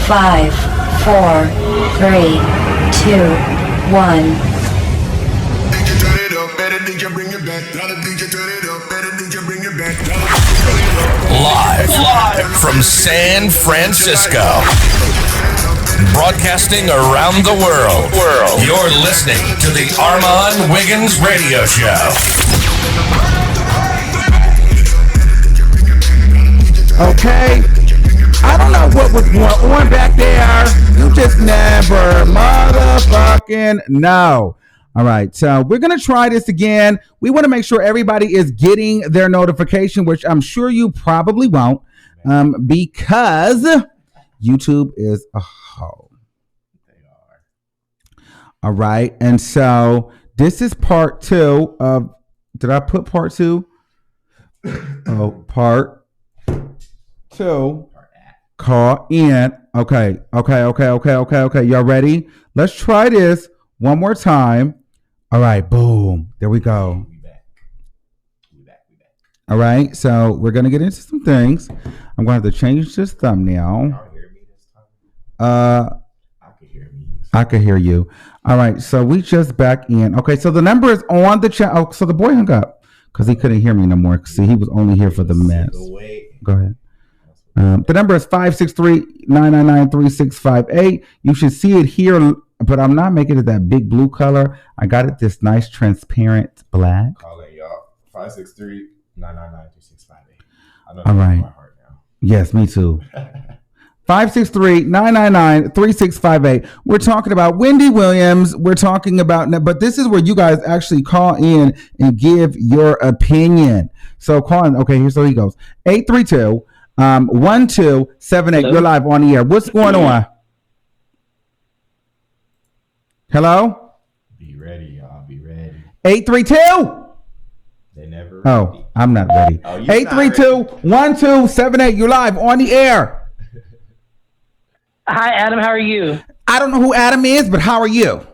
5, 4, 3, 2, 1. Live from San Francisco. Broadcasting around the world. You're listening to the Armon Wiggins Radio Show. Okay. I don't know what was going on back there. You just never motherfucking know. All right, so we're going to try this again. We want to make sure everybody is getting their notification, which I'm sure you probably won't, because YouTube is a hoe. They are. All right, and so this is part 2 of, did I put part 2? Oh, part 2. Call in. Okay. Y'all ready? Let's try this one more time. All right, boom. There we go. We back. All right, so we're gonna get into some things. I'm gonna have to change this thumbnail. Y'all hear me this time? I can hear me. I can hear you. All right, so we just back in. Okay, so the number is on the chat. Oh, so the boy hung up because he couldn't hear me no more. See, he was only here for the mess. Go ahead. The number is 563-999-3658. You should see it here, but I'm not making it that big blue color. I got it this nice transparent black. Call it, y'all. 563-999-3658. I know all right. My heart now. Yes, me too. 563-999-3658. We're talking about Wendy Williams. We're talking about, but this is where you guys actually call in and give your opinion. So call in. Okay, so he goes. 832 1278. Hello? You're live on the air. What's going on? Hello? Be ready, y'all. Be ready. 832. They never ready. Oh, I'm not ready. 832-1278. You're live on the air. Hi, Adam. How are you? I don't know who Adam is, but how are you?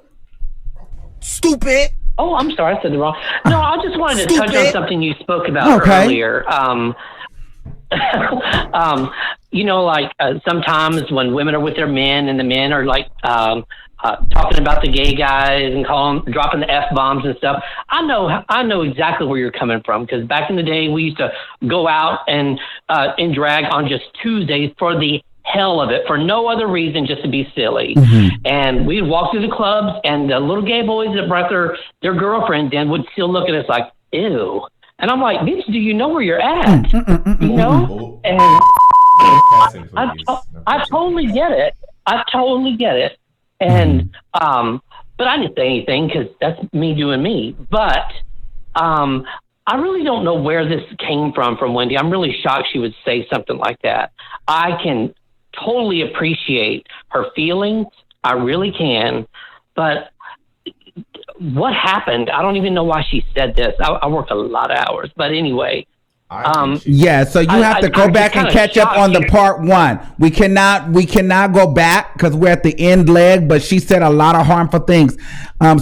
Stupid. Oh, I'm sorry. I said it wrong. No, I just wanted to touch on something you spoke about earlier. Sometimes when women are with their men and the men are like talking about the gay guys and dropping the F-bombs and stuff. I know exactly where you're coming from, because back in the day we used to go out and in drag on just Tuesdays for the hell of it, for no other reason, just to be silly. Mm-hmm. And we'd walk through the clubs, and the little gay boys that brought their girlfriend in would still look at us like, ew. And I'm like, bitch, do you know where you're at? You know? And I totally get it. And, but I didn't say anything because that's me doing me. But I really don't know where this came from Wendy. I'm really shocked she would say something like that. I can totally appreciate her feelings. I really can. But what happened? I don't even know why she said this. I work a lot of hours, but anyway. Yeah, so you have to go back and catch up on the part 1. We cannot go back because we're at the end leg, but she said a lot of harmful things.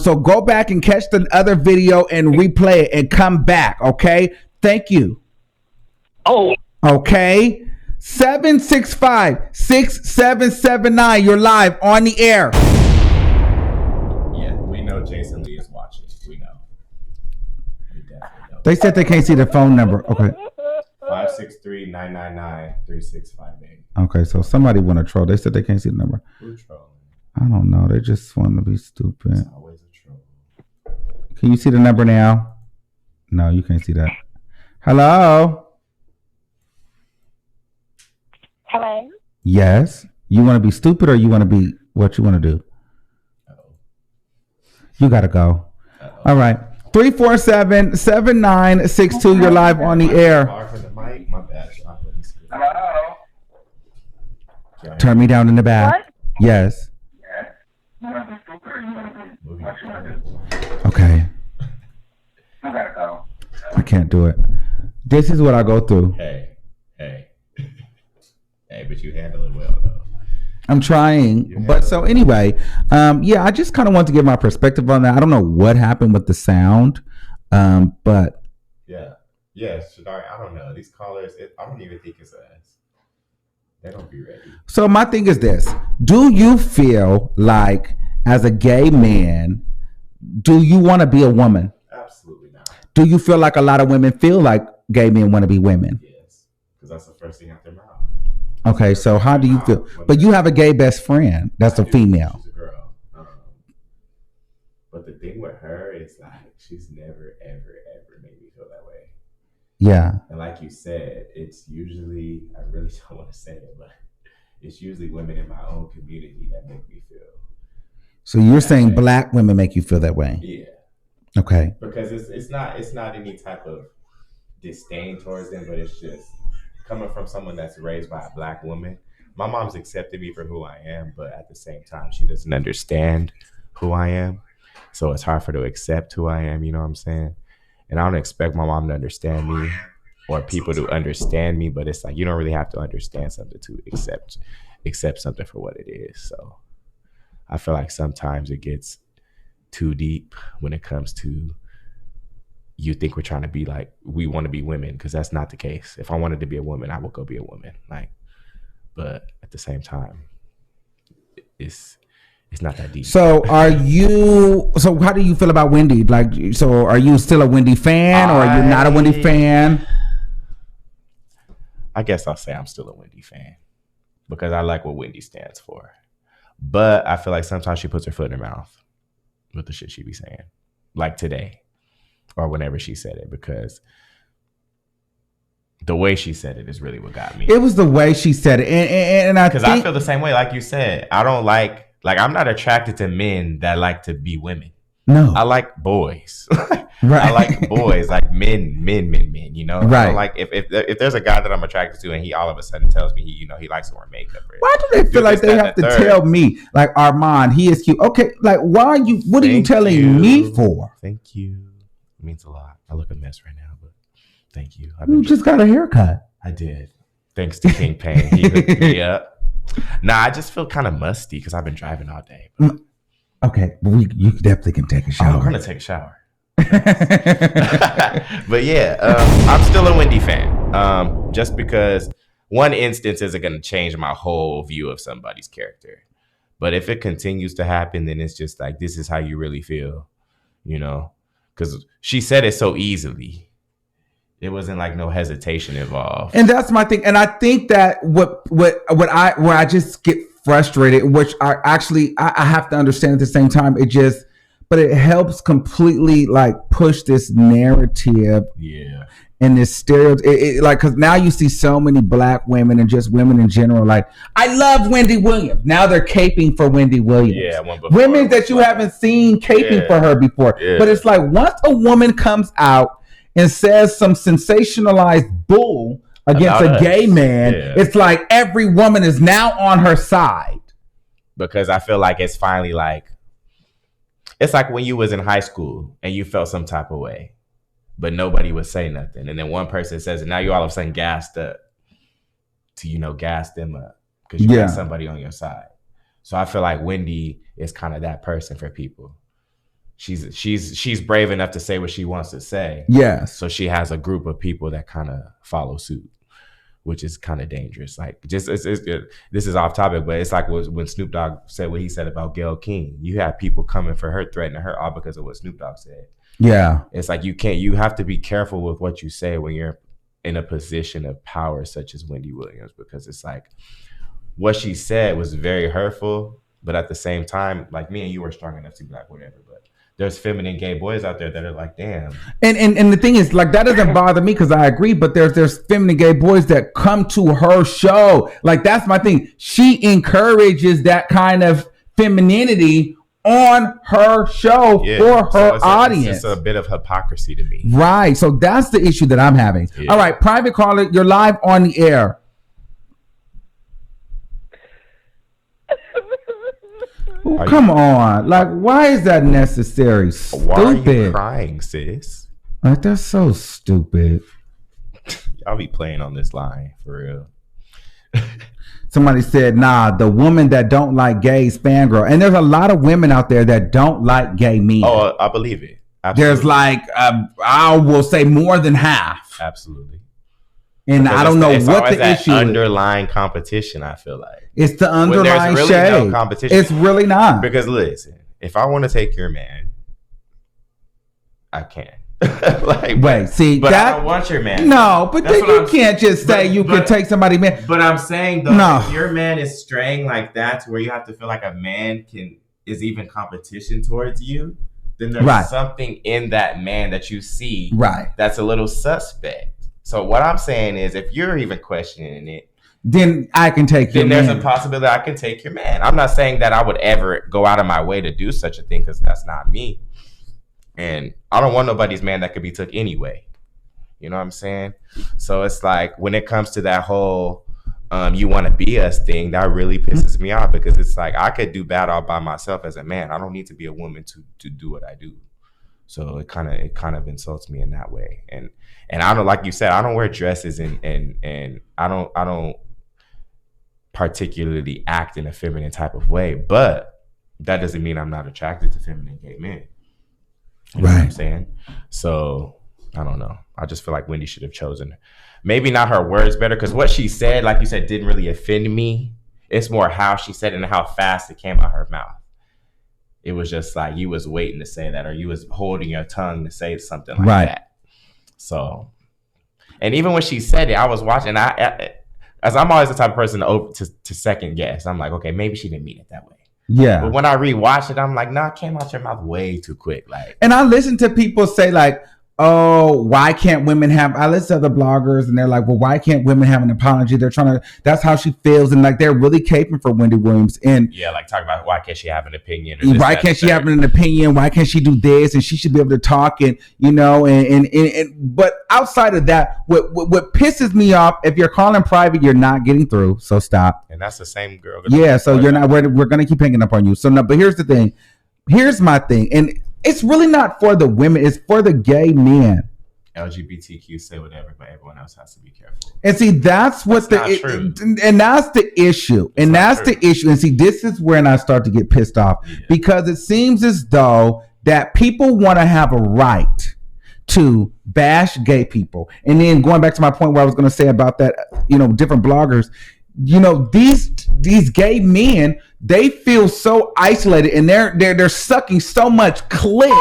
So go back and catch the other video and replay it and come back. Okay. Thank you. Oh. Okay. 765-6779. You're live on the air. Jason Lee is watching. We know. They said they can't see the phone number. Okay. 563-999-3658. Okay, so somebody want to troll. They said they can't see the number. Who's trolling? I don't know. They just want to be stupid. It's always a troll. Can you see the number now? No, you can't see that. Hello? Hello? Yes. You want to be stupid or you want to be what you want to do? You got to go. All right. 347-7962. You're live on the air. Turn me down in the back. What? Yes. Okay. I can't do it. This is what I go through. Hey, but you handle it well, though. I'm trying, but so anyway, I just kind of want to give my perspective on that. I don't know what happened with the sound, but Shadari, I don't know. These callers, I don't even think it's us. They don't be ready. So my thing is this: do you feel like, as a gay man, do you want to be a woman? Absolutely not. Do you feel like a lot of women feel like gay men want to be women? Yes, because that's the first thing out their mouth. Okay, so how do you feel? But you have a gay best friend that's a female. She's a girl. But the thing with her is like she's never, ever made me feel that way. Yeah. And like you said, it's usually, I really don't want to say it, but it's usually women in my own community that make me feel. So you're saying black women make you feel that way? Yeah. Okay. Because it's not any type of disdain towards them, but it's just coming from someone that's raised by a black woman. My mom's accepted me for who I am, but at the same time, she doesn't understand who I am. So it's hard for her to accept who I am, you know what I'm saying? And I don't expect my mom to understand me or people to understand me, but it's like you don't really have to understand something to accept something for what it is. So I feel like sometimes it gets too deep when it comes to you think we're trying to be like, we want to be women, because that's not the case. If I wanted to be a woman, I would go be a woman. Like, but at the same time, it's not that deep. So how do you feel about Wendy? Like, so are you still a Wendy fan or are you not a Wendy fan? I guess I'll say I'm still a Wendy fan because I like what Wendy stands for. But I feel like sometimes she puts her foot in her mouth with the shit she be saying, like today or whenever she said it, because the way she said it is really what got me. It was the way she said it. And I feel the same way. Like you said, I don't like I'm not attracted to men that like to be women. No. I like boys. Right. I like boys, like men, you know? Right. So like if there's a guy that I'm attracted to and he all of a sudden tells me he likes to wear makeup. Why do they feel like they have to tell me, like, Armon, he is cute? Okay, like, what are you telling me for? Thank you. It means a lot. I look a mess right now, but thank you. You just got a haircut. I did. Thanks to King Payne. He hooked me up. Nah, I just feel kind of musty because I've been driving all day. Okay, well, you definitely can take a shower. I'm gonna take a shower. But yeah, I'm still a Wendy fan. Just because one instance isn't gonna change my whole view of somebody's character. But if it continues to happen, then it's just like, this is how you really feel, you know? Because she said it so easily. It wasn't like no hesitation involved. And that's my thing. And I think that where I just get frustrated, which I have to understand at the same time, but it helps completely like push this narrative. Yeah. And this stereotype, like, because now you see so many black women and just women in general, like, I love Wendy Williams. Now they're caping for Wendy Williams. Yeah, women that you haven't seen caping for her before. Yeah. But it's like once a woman comes out and says some sensationalized bull against a gay man, it's like every woman is now on her side. Because I feel like it's finally like, it's like when you was in high school and you felt some type of way, but nobody would say nothing. And then one person says it, now you all of a sudden gassed up to, gas them up because you got somebody on your side. So I feel like Wendy is kind of that person for people. She's brave enough to say what she wants to say. Yeah. So she has a group of people that kind of follow suit, which is kind of dangerous. Like, this is off topic, but it's like when Snoop Dogg said what he said about Gayle King. You have people coming for her, threatening her, all because of what Snoop Dogg said. Yeah. It's like you have to be careful with what you say when you're in a position of power such as Wendy Williams, because it's like what she said was very hurtful, but at the same time, like, me and you were strong enough to be like, whatever, but there's feminine gay boys out there that are like, damn. And the thing is, like, that doesn't bother me because I agree, but there's feminine gay boys that come to her show. Like, that's my thing. She encourages that kind of femininity on her show for her audience. It's a bit of hypocrisy to me. Right. So that's the issue that I'm having. Yeah. All right, private caller, you're live on the air. Ooh, come on. Like, why is that necessary? Stupid. Why are you crying, sis? Like, that's so stupid. Y'all be playing on this line, for real. Somebody said, nah, the woman that don't like gays fangirl. And there's a lot of women out there that don't like gay men. Oh, I believe it. Absolutely. There's like, I will say more than half. Absolutely. And Because I don't know it's what always the that issue is. underlying competition, I feel like. It's the When underlying there's really shade. no competition. It's really not. Because listen, if I want to take your man, I can. Wait, see but that? I don't want your man. No, but That's then what you I'm- can't just say you can take somebody man. But I'm saying though, No. if your man is straying like that to where you have to feel like a man is even competition towards you, then there's Right. something in that man that you see Right. that's a little suspect. So what I'm saying is, if you're even questioning it, Then I can take your then there's man. a possibility I can take your man. I'm not saying that I would ever go out of my way to do such a thing, because that's not me. And I don't want nobody's man that could be took anyway. You know what I'm saying? So it's like, when it comes to that whole you want to be us thing, that really pisses me off, because it's like, I could do bad all by myself as a man. I don't need to be a woman to do what I do. So it kind of insults me in that way. And I don't, like you said, I don't wear dresses and I don't particularly act in a feminine type of way, but that doesn't mean I'm not attracted to feminine gay men. You know what I'm saying? So I don't know. I just feel like Wendy should have chosen maybe not her words better, because what she said, like you said, didn't really offend me. It's more how she said it and how fast it came out her mouth. It was just like you was waiting to say that, or you was holding your tongue to say something like that. So, and even when she said it, I was watching. As I'm always the type of person to second guess. I'm like, okay, maybe she didn't mean it that way. Yeah. But when I rewatch it, I'm like, nah, it came out your mouth way too quick. Like, And I listen to people say like, oh, why can't women have, I listen to other bloggers and they're like, well, why can't women have an apology? They're trying to, that's how she feels. And like, they're really caping for Wendy Williams. And yeah, like talk about why can't she have an opinion? Or this, why can't she have an opinion? Why can't she do this? And she should be able to talk and, you know, but outside of that, what pisses me off, if you're calling private, you're not getting through. So stop. And that's the same girl. Yeah. So you're not, we're going to keep hanging up on you. So no, but here's the thing. Here's my thing. And it's really not for the women. It's for the gay men. LGBTQ say whatever, but everyone else has to be careful. And see, that's what That's not true. and that's the issue. And that's the issue. And see, this is when I start to get pissed off, because it seems as though that people want to have a right to bash gay people. And then going back to my point where I was going to say about that, you know, different bloggers, you know, these gay men, they feel so isolated, and they're sucking so much clit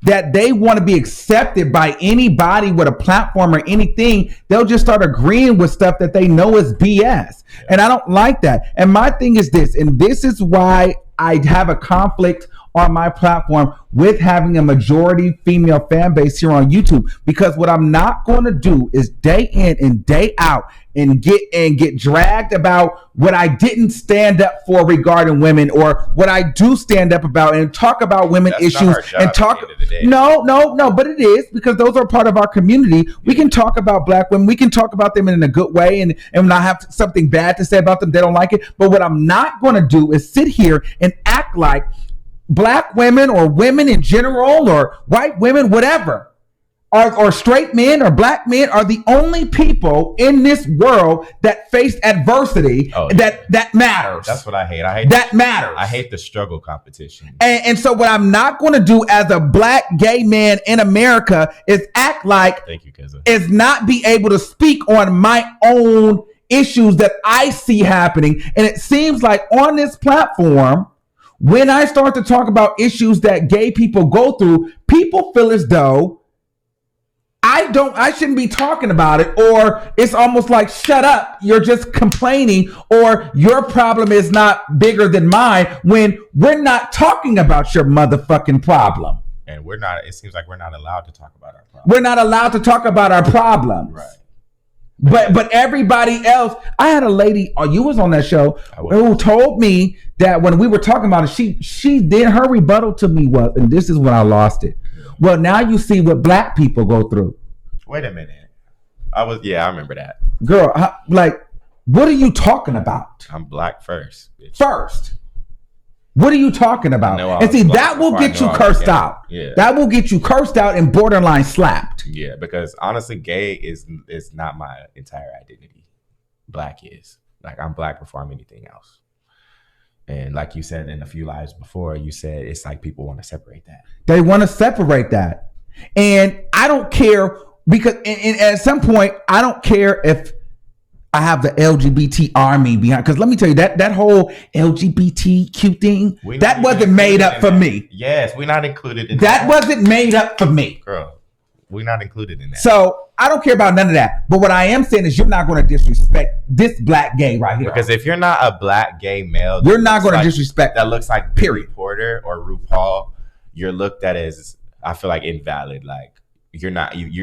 that they want to be accepted by anybody with a platform or anything. They'll just start agreeing with stuff that they know is BS. And I don't like that. And my thing is this, and this is why I have a conflict on my platform with having a majority female fan base here on YouTube, because what I'm not going to do is day in and day out and get dragged about what I didn't stand up for regarding women, or what I do stand up about and talk about women issues and talk. No, but it is, because those are part of our community. We can talk about black women. We can talk about them in a good way and not have something bad to say about them. They don't like it. But what I'm not going to do is sit here and act like black women or women in general or white women, whatever, or straight men or black men are the only people in this world that face adversity that matters. That's what I hate. I hate that matters. I hate the struggle competition. And so what I'm not going to do as a black gay man in America is act like, thank you, Keza, is not be able to speak on my own issues that I see happening. And it seems like on this platform, when I start to talk about issues that gay people go through, people feel as though I shouldn't be talking about it, or it's almost like, shut up, you're just complaining, or your problem is not bigger than mine, when we're not talking about your motherfucking problem. And it seems like we're not allowed to talk about our problem. We're not allowed to talk about our problems. Right. But everybody else, I had a lady, you was on that show, who told me that when we were talking about it, she did, her rebuttal to me was, and this is when I lost it. Well, now you see what black people go through. Wait a minute. I remember that. Girl, like, what are you talking about? I'm black first. Bitch. First. What are you talking about? And see, that will get you cursed out. Yeah. That will get you cursed out and borderline slapped. Yeah, because honestly, gay is not my entire identity. Black is. Like, I'm black before I'm anything else. And like you said in a few lives before, you said it's like people want to separate that. They want to separate that. And I don't care because at some point, I don't care if I have the LGBT army behind. Because let me tell you, that whole LGBTQ thing, that wasn't made up for me. Yes, we're not included in that. That wasn't made up for me. Girl, we're not included in that. So I don't care about none of that. But what I am saying is you're not going to disrespect this black gay right here. Because if you're not a black gay male, you're not going to disrespect that looks like Billy Porter or RuPaul, you're looked at as, I feel like, invalid. Like you're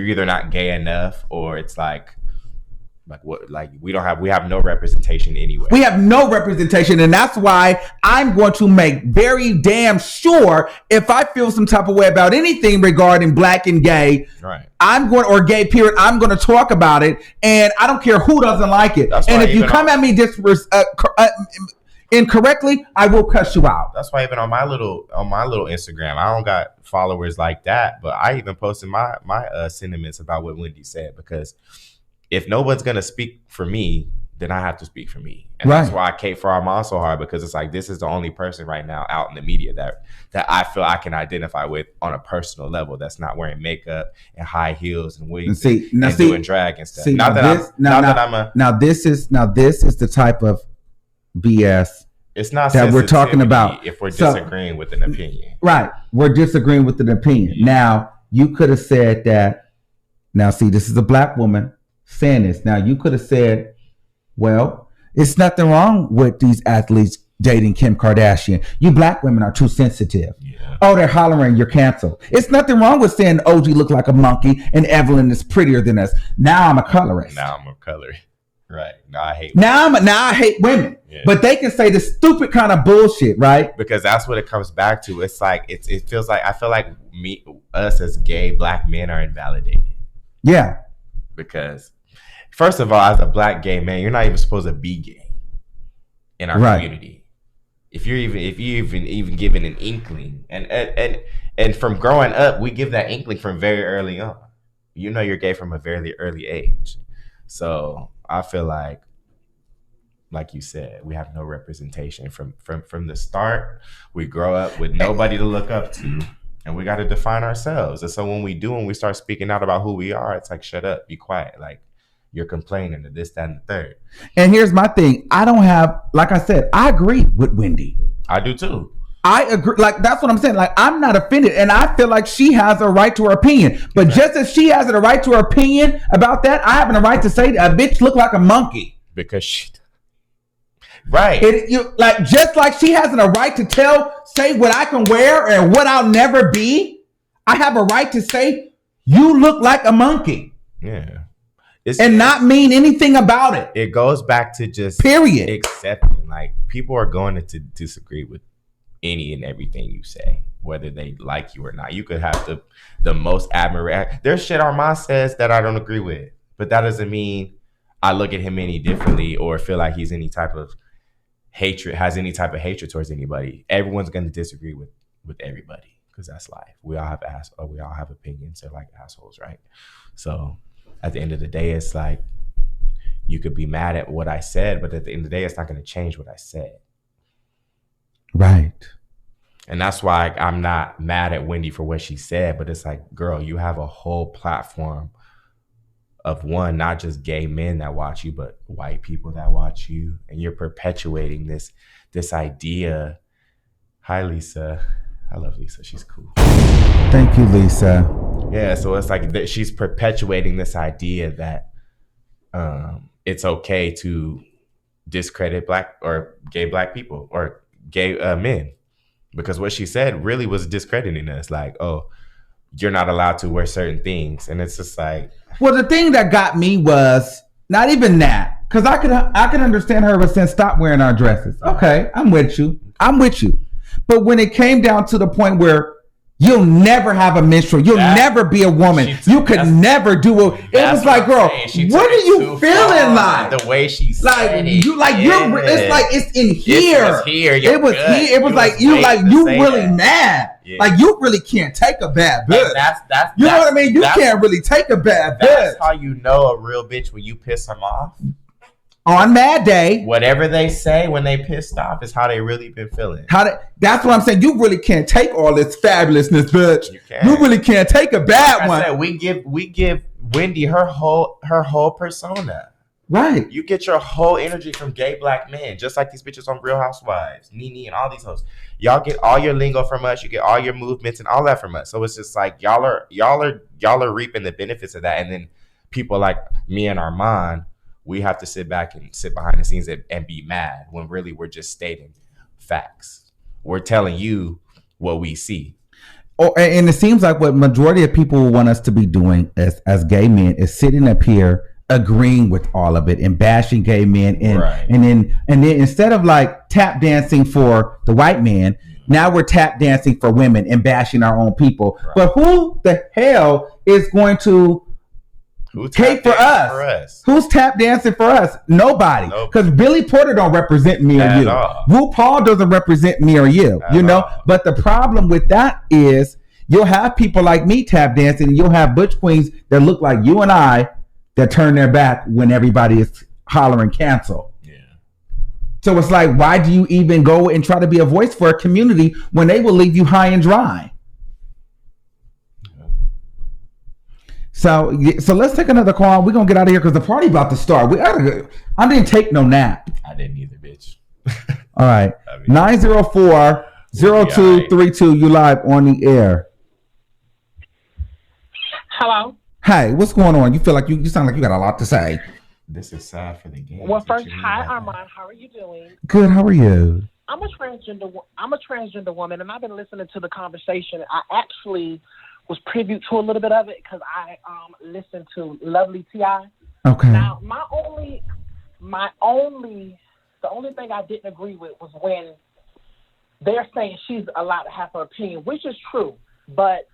either not gay enough, or it's like what, like we have no representation anyway. We have no representation, and that's why I'm going to make very damn sure if I feel some type of way about anything regarding black and gay, right? Or gay period, I'm going to talk about it, and I don't care who doesn't like it. And if you come at me incorrectly, I will cuss you out. That's why even on my little Instagram, I don't got followers like that, but I even posted my sentiments about what Wendy said, because if no one's gonna speak for me, then I have to speak for me. And that's why I cape for Armon so hard, because it's like this is the only person right now out in the media that I feel I can identify with on a personal level, that's not wearing makeup and high heels and wigs and doing drag and stuff. Now this is the type of BS it's not that we're talking about. If we're disagreeing with an opinion, right? We're disagreeing with an opinion. Yeah. Now you could have said that. Now see, this is a black woman saying this. Now you could have said, well, it's nothing wrong with these athletes dating Kim Kardashian. You black women are too sensitive. Yeah. Oh, they're hollering, you're canceled. It's nothing wrong with saying OG look like a monkey and Evelyn is prettier than us. Now I'm a colorist. Right. Now I hate women. Now I hate women. Yeah. But they can say the stupid kind of bullshit, right? Because that's what it comes back to. It's like it feels like I feel like us as gay black men are invalidated. Yeah. Because first of all, as a black gay man, you're not even supposed to be gay in our community. If you're even given an inkling, and from growing up, we give that inkling from very early on. You know you're gay from a very early age. So I feel like you said, we have no representation from the start. We grow up with nobody to look up to, and we got to define ourselves. And so when we start speaking out about who we are, it's like, shut up, be quiet. Like, you're complaining to this, that, and the third. And here's my thing. I don't have, like I said, I agree with Wendy. I do too. I agree. Like, that's what I'm saying. Like, I'm not offended. And I feel like she has a right to her opinion. But just as she has a right to her opinion about that, I have a right to say a bitch look like a monkey. Because she... Right. Just like she has a right to say what I can wear and what I'll never be, I have a right to say, you look like a monkey. Yeah. Not mean anything about it. It goes back to just period accepting. Like, people are going to disagree with any and everything you say, whether they like you or not. You could have the most admiration. There's shit Armon says that I don't agree with, but that doesn't mean I look at him any differently or feel like he's any type of hatred towards anybody. Everyone's going to disagree with everybody, because that's life. We all have opinions. They're like assholes, right? So at the end of the day, it's like, you could be mad at what I said, but at the end of the day, it's not going to change what I said. Right. And that's why I'm not mad at Wendy for what she said, but it's like, girl, you have a whole platform of not just gay men that watch you, but white people that watch you. And you're perpetuating this idea. Hi, Lisa. I love Lisa. She's cool. Thank you, Lisa. Yeah, so it's like she's perpetuating this idea that it's okay to discredit black or gay black people or gay men. Because what she said really was discrediting us. Like, oh, you're not allowed to wear certain things. And it's just like... Well, the thing that got me was not even that. Because I could understand her saying, stop wearing our dresses. Okay, I'm with you. But when it came down to the point where you'll never have a menstrual, you'll never be a woman, you could never do it. It was like, girl, what are you feeling like? The way she said like, you like you're. It's like it's in here. It was here. It was here. It was like you really mad. Yeah. Like, you really can't take a bad bitch. That's you know what I mean? You can't really take a bad bitch. That's how you know a real bitch, when you piss them off. On Mad Day, whatever they say when they pissed off is how they really been feeling. That's what I'm saying. You really can't take all this fabulousness, bitch. You really can't take a bad one. Said, we give Wendy, her whole persona. Right. You get your whole energy from gay black men, just like these bitches on Real Housewives, Nene, and all these hosts. Y'all get all your lingo from us. You get all your movements and all that from us. So it's just like y'all are reaping the benefits of that. And then people like me and Armon, we have to sit back and sit behind the scenes and be mad when really we're just stating facts. We're telling you what we see. Oh, and it seems like what majority of people want us to be doing as gay men is sitting up here agreeing with all of it and bashing gay men and Right. and then instead of like tap dancing for the white man, now we're tap dancing for women and bashing our own people. Right. But who the hell is going to Who take for us? Who's tap dancing for us? Nobody. Because Billy Porter don't represent me or you. all. RuPaul doesn't represent me or you. At You know. all. But the problem with that is you'll have people like me tap dancing, and you'll have butch queens that look like you and I that turn their back when everybody is hollering cancel. Yeah. So it's like, why do you even go and try to be a voice for a community when they will leave you high and dry? So let's take another call. We're gonna get out of here because the party about to start. I didn't take no nap. I didn't either, bitch. All right. I mean- 904-0232. You live on the air. Hello. Hey, what's going on? You feel like you sound like you got a lot to say. This is sad for the game. Well, first, hi, Armon. How are you doing? Good. How are you? I'm a transgender woman, and I've been listening to the conversation. I actually was privy to a little bit of it because I listened to Lovely T.I. Okay. Now, the only thing I didn't agree with was when they're saying she's allowed to have her opinion, which is true, but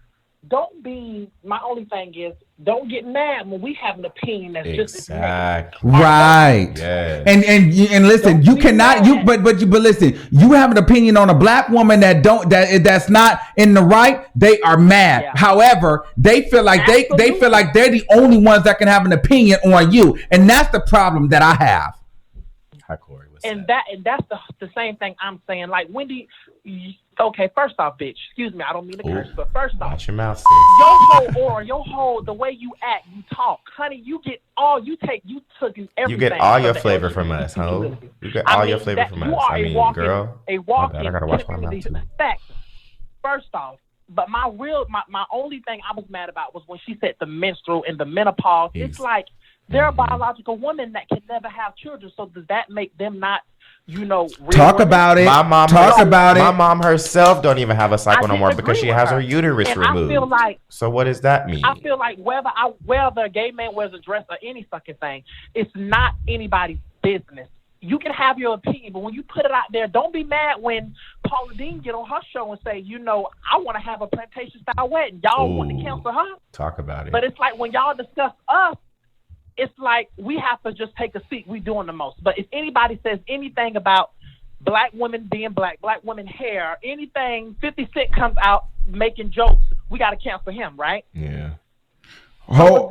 my only thing is, don't get mad when we have an opinion that's just Exactly. Right. Yes. And listen, you cannot but listen, you have an opinion on a black woman that's not in the right, they are mad. Yeah. However, they feel like they feel like they're the only ones that can have an opinion on you. And that's the problem that I have. Hi, Corey. What's and that? that's the same thing I'm saying. Like, Wendy, okay, first off, bitch, excuse me, I don't mean to curse, but first off, Watch your mouth, sis. your whole aura, your whole, the way you act, you talk, honey, you took everything. You get all your the flavor LGBT from us, huh? community. You get I all mean, your flavor that- from you us. are I mean, a girl. walking I gotta watch my mouth community too. fact. First off, but my only thing I was mad about was when she said the menstrual and the menopause. It's like they're a biological woman that can never have children. So does that make them not, real Talk women? about it. My mom My mom herself don't even have a cycle I no more disagree because she with has her. her uterus And removed. I feel like So what does that mean? I feel like whether a gay man wears a dress or any fucking thing, it's not anybody's business. You can have your opinion, but when you put it out there, don't be mad when Paula Dean get on her show and say, I want to have a plantation style wedding. Y'all want to Ooh. cancel her. Talk about it. But it's like when y'all discuss us, it's like we have to just take a seat. We doing the most. But if anybody says anything about black women being black women hair, anything, 50 Cent comes out making jokes, we got to cancel him, right? Yeah. So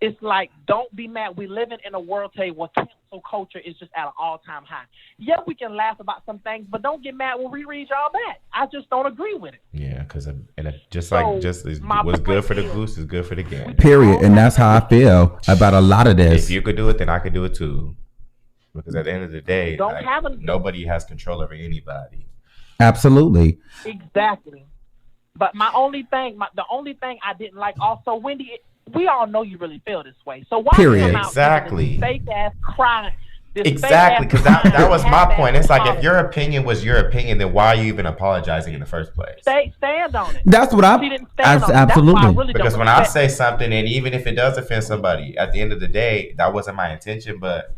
it's like, don't be mad. We living in a world today where cancel culture is just at an all-time high. Yeah, we can laugh about some things, but don't get mad when we read y'all back. I just don't agree with it. Yeah, because just my what's good point for the is- goose is good for the gander. Period. And that's how I feel about a lot of this. If you could do it, then I could do it too. Because at the end of the day, Don't have a- nobody has control over anybody. Absolutely. Exactly. But the only thing I didn't like also, Wendy, we all know you really feel this way. So why Period. come out Exactly. with this fake ass crying? Exactly, because that was my point. It's like if your opinion was your opinion, then why are you even apologizing in the first place? Stand on it. That's what She didn't stand on it. absolutely. That's why I really Because don't when I respect say something, and even if it does offend somebody, at the end of the day, that wasn't my intention. But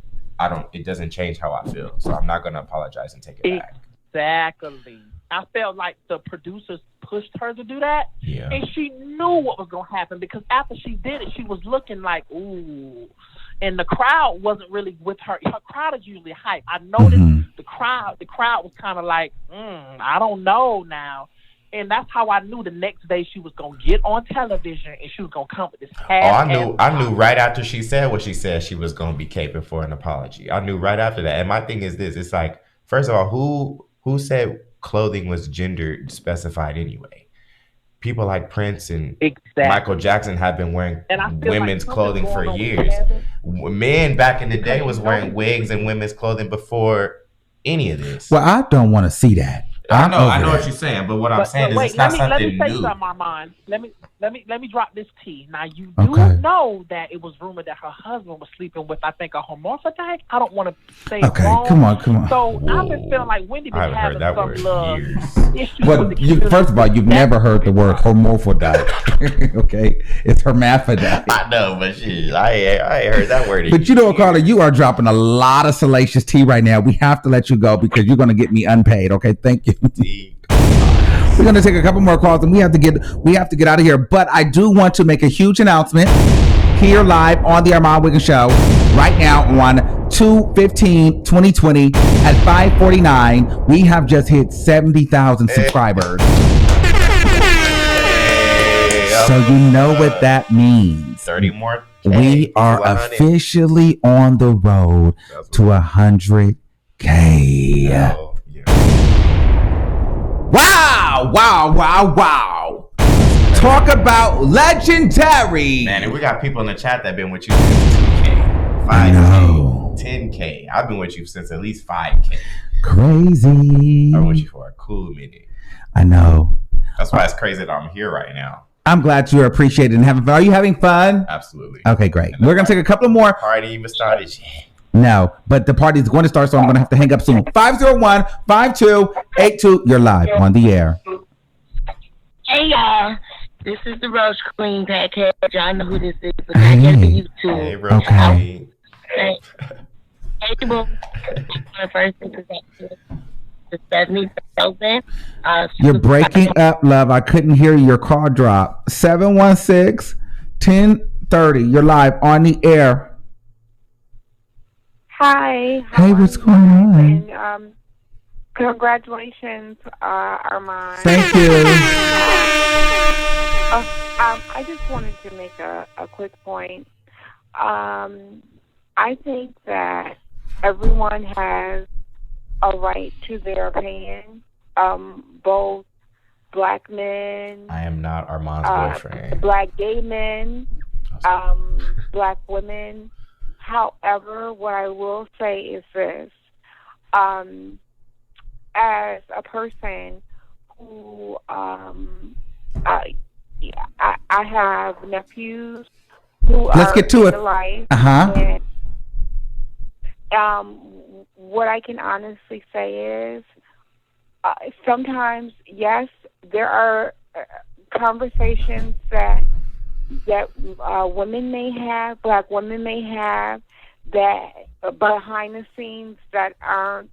it doesn't change how I feel. So I'm not going to apologize and take it back. Exactly. I felt like the producers pushed her to do that, Yeah. and she knew what was going to happen because after she did it, she was looking like, ooh. And the crowd wasn't really with her. Her crowd is usually hype. I noticed the crowd was kind of like, I don't know now. And that's how I knew the next day she was going to get on television and she was going to come with this I knew right after she said what she said, she was going to be caping for an apology. I knew right after that. And my thing is this. It's like, first of all, who said clothing was gender specified anyway? people like Prince and Exactly. Michael Jackson have been wearing And I feel women's like clothing for going on years. together. Men back in the day was wearing wigs and women's clothing before any of this. Well, I don't want to see that. I know over what that. you're saying, but what I'm saying is wait, it's not let me something say new. something, Armon. Let me drop this tea. Now you do know that it was rumored that her husband was sleeping with, I think, a hermaphrodite. I don't want to say Okay, wrong. come on. So I've been feeling like Wendy been I haven't heard having that some word in little years. issues Well, with the first of all, you've never heard the word hermaphrodite. Okay, it's hermaphrodite. I know, but shit, I ain't heard that word. But you know what, Carla, you are dropping a lot of salacious tea right now. We have to let you go because you're going to get me unpaid. Okay, thank you. We're going to take a couple more calls and we have to get out of here. But I do want to make a huge announcement here live on the Armon Wiggins Show right now on 2/15/2020 at 5:49. We have just hit 70,000 subscribers. So you know what that means. 30 more. We are officially on the road to 100K. Oh, yeah. Wow. Talk about legendary. Man, and we got people in the chat that been with you since 2K, 5K, 10K. I've been with you since at least 5K. Crazy. I've been with you for a cool minute. I know. That's why it's crazy that I'm here right now. I'm glad you're appreciating and having fun. Are you having fun? Absolutely. Okay, great. We're going to take a couple more. Party even started. No, but the party is going to start, so I'm going to have to hang up soon. 501-5282. You're live on the air. Hey, y'all. This is the Roach Queen package. Y'all know who this is, but I get the YouTube. Hey, Roach Queen. Hey, well, the first introduction to 70,000. You're breaking up, love. I couldn't hear your call drop. 716-1030. You're live on the air. Hi. Hey, what's going on? And, congratulations, Armon. Thank you. I just wanted to make a quick point. I think that everyone has a right to their opinion. Both black men. I am not Armon's boyfriend. Black gay men. Black women. However, what I will say is this. As a person who I have nephews who Let's are get to in it. Life, Uh-huh. and what I can honestly say is sometimes, yes, there are conversations that women may have, black women may have, that behind the scenes that aren't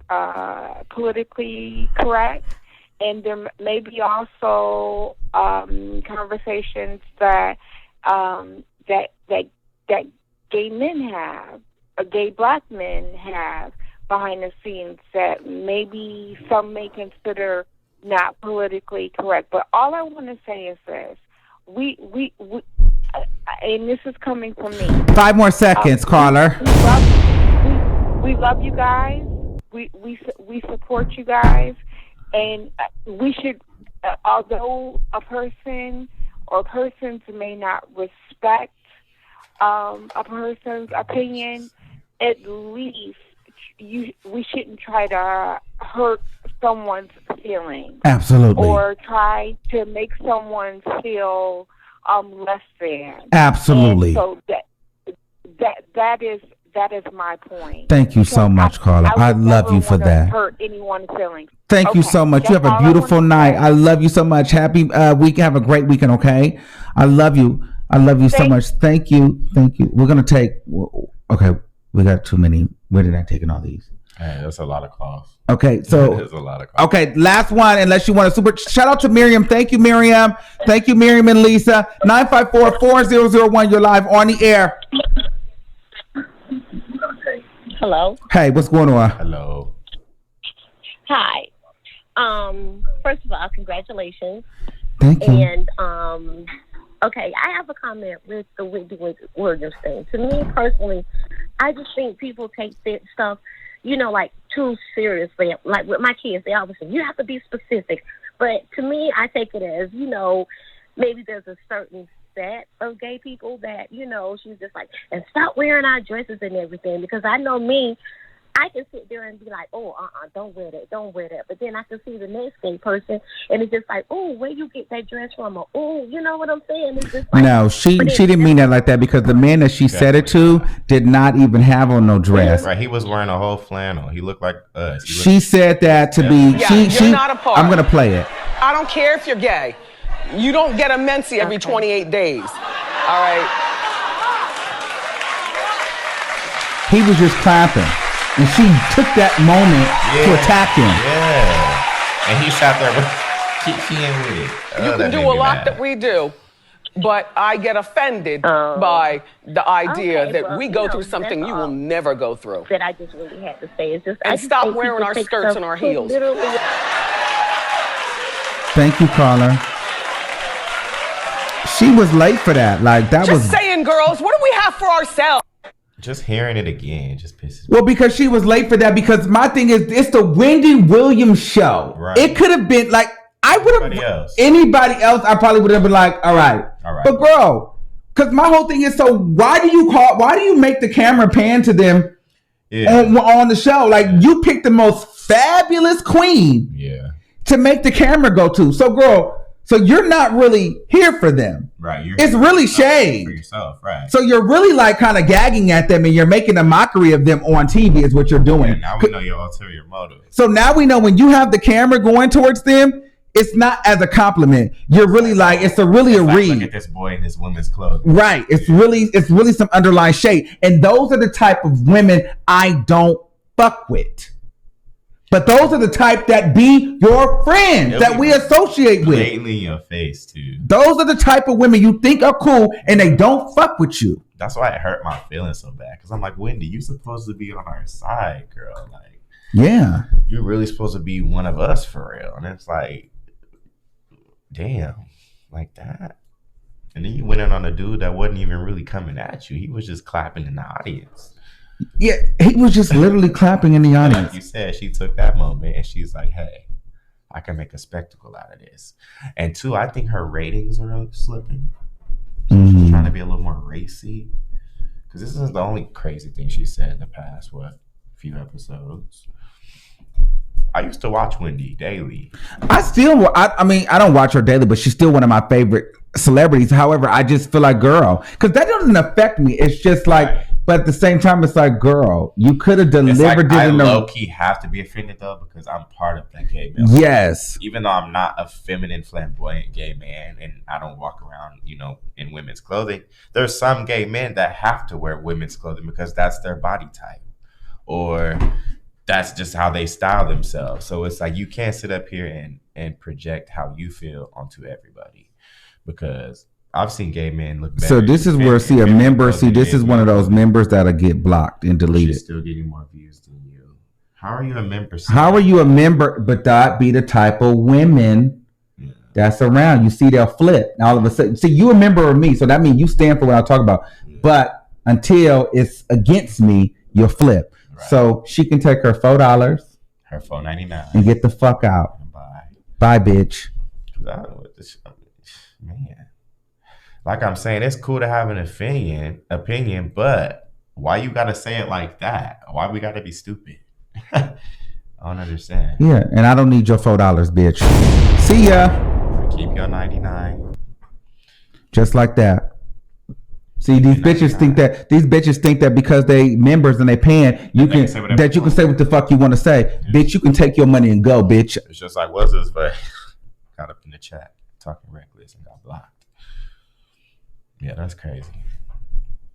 politically correct, and there may be also conversations that gay men have, gay black men have behind the scenes that maybe some may consider not politically correct. But all I want to say is this: we and this is coming from me. 5 more seconds, caller. We love you guys. We support you guys, and we should. Although a person or persons may not respect a person's opinion, at least we shouldn't try to hurt someone's feelings. Absolutely. Or try to make someone feel less than. Absolutely. And so that is my point. Thank you so much, Carla. I love you for that. Hurt anyone's feelings. Thank you so much. You have a beautiful night. I love you so much. Happy week. Have a great weekend, okay? I love you. I love you so much. Thank you. Thank you. We're going to take, okay, we got too many. Where did I take all these? Hey, that's a lot of calls. Okay, so There's a lot of calls. Okay, last one. Unless you want to super shout out to Miriam. Thank you, Miriam. Thank you, Miriam and Lisa. 954-4001. You're live on the air. Hello. Hey, what's going on? Hello. Hi. First of all, congratulations. Thank you. And okay, I have a comment with the Wiggins thing. To me personally, I just think people take that stuff, like too seriously. Like with my kids, they always say you have to be specific. But to me, I take it as maybe there's a certain set of gay people that, you know, she's just like, and stop wearing our dresses and everything. Because I know me, I can sit there and be like, oh, don't wear that, don't wear that. But then I can see the next gay person, and it's just like, oh, where you get that dress from? Or, oh, you know what I'm saying? It's just like, no, she didn't mean that like that, because the man that she said it to did not even have on no dress. Right, he was wearing a whole flannel. He looked like us. She said that to be. You're not a part. I'm gonna play it. I don't care if you're gay. You don't get a mensie every 28 days. All right. He was just clapping, and she took that moment to attack him. Yeah, and he sat there with it. You can do a lot that we do, but I get offended by the idea that we go through something you will never go through. That I just really had to say. It's just, and stop wearing our skirts and our heels. Thank you, caller. She was late for that. Like, that was. Just saying, girls, what do we have for ourselves? Just hearing it again just pisses me. Well, because she was late for that. Because my thing is, it's the Wendy Williams show. Right. It could have been like, I would have. Anybody else, I probably would have been like, all right. But girl, because my whole thing is, so why do you make the camera pan to them on the show? Like, you picked the most fabulous queen to make the camera go to. So, girl. So you're not really here for them. Right. It's really shade. For yourself, right. So you're really like kind of gagging at them, and you're making a mockery of them on TV is what you're doing. Yeah, now we know your ulterior motive. So now we know when you have the camera going towards them, it's not as a compliment. You're really like, it's a read. Look at this boy in his women's clothing. Right. It's really some underlying shade. And those are the type of women I don't fuck with. But those are the type that be your friends that we associate with. Blatantly in your face, too. Those are the type of women you think are cool and they don't fuck with you. That's why it hurt my feelings so bad. Because I'm like, Wendy, you supposed to be on our side, girl. Like, yeah. You're really supposed to be one of us for real. And it's like, damn, like that. And then you went in on a dude that wasn't even really coming at you. He was just clapping in the audience. Yeah, he was just literally clapping in the audience. Like you said, she took that moment and she's like, hey, I can make a spectacle out of this. And two, I think her ratings are slipping. She's trying to be a little more racy. Because this isn't the only crazy thing she said in the past, few episodes. I used to watch Wendy daily. I mean, I don't watch her daily, but she's still one of my favorite celebrities. However, I just feel like, girl, because that doesn't affect me. It's just like, but at the same time, it's like, girl, you could have delivered it. I low-key have to be offended, though, because I'm part of that gay man. Yes. Even though I'm not a feminine, flamboyant gay man, and I don't walk around, in women's clothing, there's some gay men that have to wear women's clothing because that's their body type. Or that's just how they style themselves. So it's like, you can't sit up here and project how you feel onto everybody. Because I've seen gay men look better. So this is where, a member, this is one of those members that'll get blocked and deleted. She's still getting more views than you. How are you a member? How are you a member, but that be the type of women that's around? You see, they'll flip. And all of a sudden, see, you a member of me, so that means you stand for what I talk about. Yeah. But until it's against me, you'll flip. Right. So she can take her $4, her $4.99, and get the fuck out. Bye, bitch. Man. Like I'm saying, it's cool to have an opinion, but why you gotta say it like that? Why we gotta be stupid? I don't understand. Yeah, and I don't need your $4, bitch. See ya. Keep your 99. Just like that. See, these bitches think that because they members and they paying, you can say what the fuck you want to say. Yeah. Bitch, you can take your money and go, bitch. It's just like, what's this? But got up in the chat talking reckless and got blocked. Yeah, that's crazy.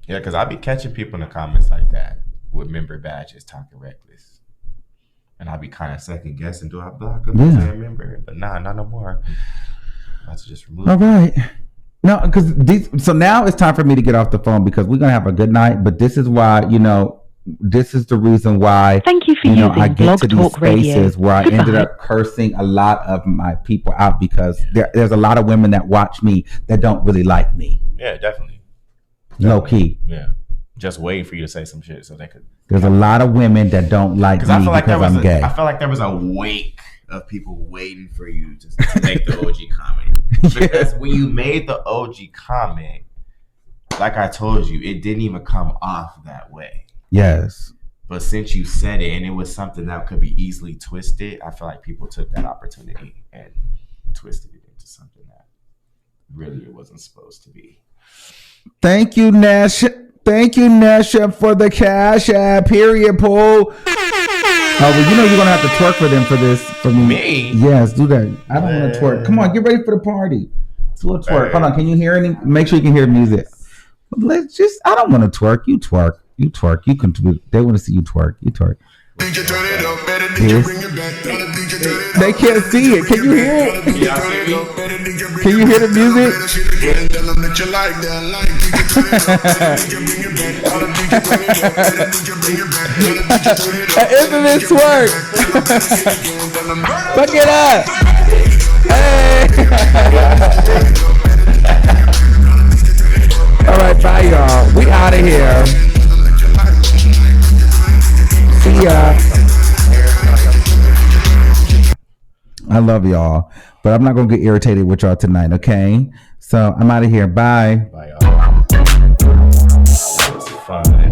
Yeah, because I be catching people in the comments like that with member badges talking reckless. And I be kind of second guessing, do I block them as a member? But not no more. Let's just remove All right. No, because so now it's time for me to get off the phone because we're going to have a good night. But this is why, this is the reason why, thank you for using I get Blog to these Talk spaces Radio. where I ended up cursing a lot of my people out because there's a lot of women that watch me that don't really like me. Yeah, definitely. Low key. Yeah. Just waiting for you to say some shit so they could. There's a lot of women that don't like me because I'm gay. I felt like there was a wake of people waiting for you to make the OG comment. Because when you made the OG comment, like I told you, it didn't even come off that way. Yes. But since you said it and it was something that could be easily twisted, I feel like people took that opportunity and twisted it into something that really it wasn't supposed to be. Thank you, Nash. Thank you, Nesha, for the cash app. Period, Paul. Oh, well, you know you're gonna have to twerk for them for this. For me. Me? Yes, do that. I don't want to twerk. Come on, get ready for the party. Let's do a twerk. Hold on, can you hear any? Make sure you can hear the music. Let's just. I don't want to twerk. You twerk. You twerk. You can. They want to see you twerk. You twerk. Yes. They can't see it. Can you hear it? Can you hear the music? Infamous twerk. Fuck it up. Hey. All right, bye, y'all. We out of here. See ya. I love y'all, but I'm not gonna get irritated with y'all tonight, okay? So I'm out of here. Bye. Bye, y'all. That was fun.